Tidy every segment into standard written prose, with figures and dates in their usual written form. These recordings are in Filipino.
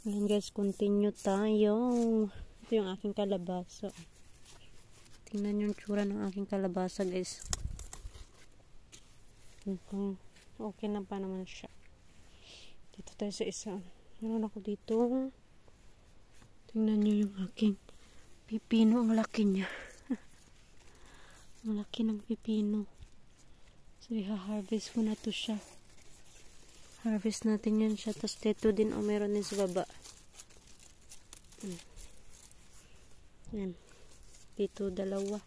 Ayan guys, continue tayo. Ito yung aking kalabasa. Tingnan yung tsura ng aking kalabasa guys. Okay na pa naman siya. Dito tayo sa isa. Meron ako dito. Tingnan nyo yung aking pipino. Ang laki niya. Ang laki ng pipino. So, i-harvest ko na to siya. Harvest natin yan siya. Tapos dito din, meron din sa baba. Yan. Dito, dalawa.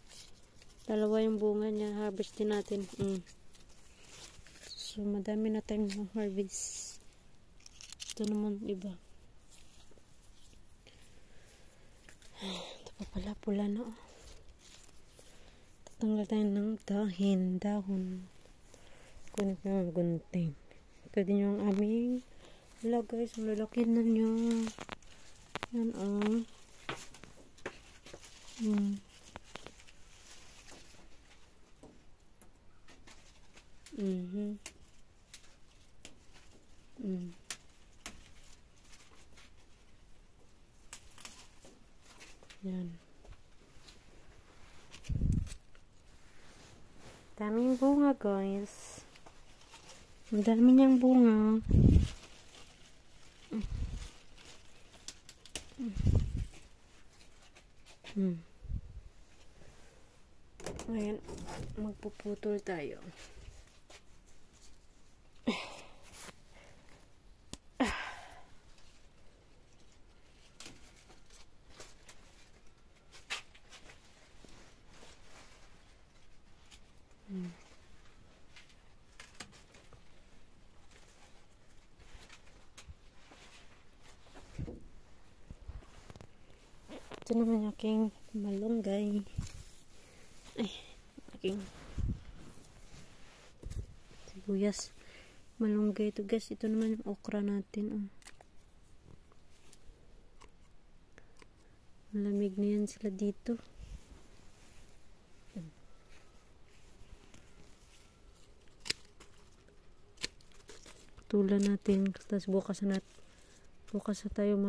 Dalawa yung bunga niya. Harvest din natin. So, madami na tayong harvest. Ito naman, iba. Ito pa pala, pula na. Tatanggal tayo ng dahon. Kunin ko yung gunting. Pwede nyo ang aming wala guys, ang lalaki na nyo. Yan yan. Daming bunga guys. Ang dami niyang bunga. Ayan, magpuputol tayo. Ito naman aking malunggay. Ay, aking sibuyas. Malunggay ito guys. Ito naman yung okra natin. Malamig na yan sila dito. Putulan natin. Tapos bukas na tayo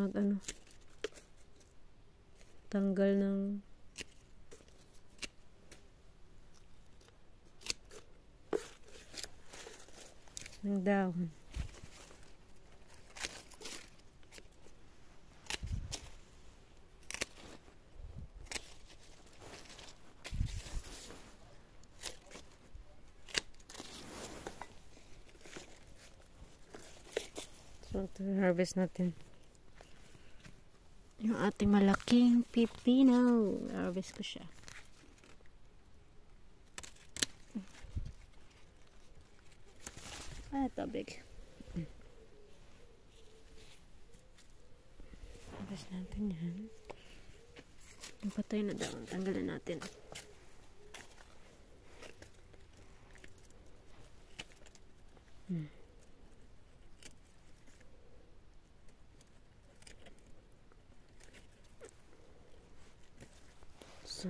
tanggal ng dahon. So, ito harvest natin. Yung ating malaking pipino. Harvest ko siya. Ito big. Harvest natin yan. Yung patay na daw. Tanggalin natin. So,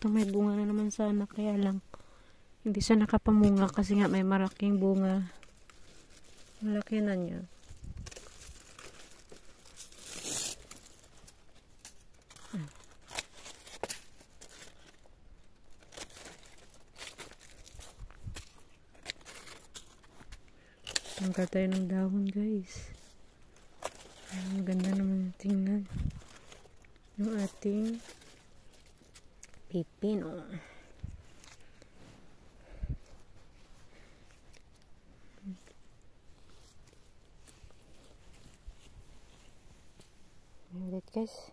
ito may bunga na naman sana, kaya lang hindi siya nakapamunga kasi nga may malaking bunga. Malaki na niya. Tanggal tayo ng dahon guys. Ang ganda naman tingnan. Yung ating pipino. Ulit guys.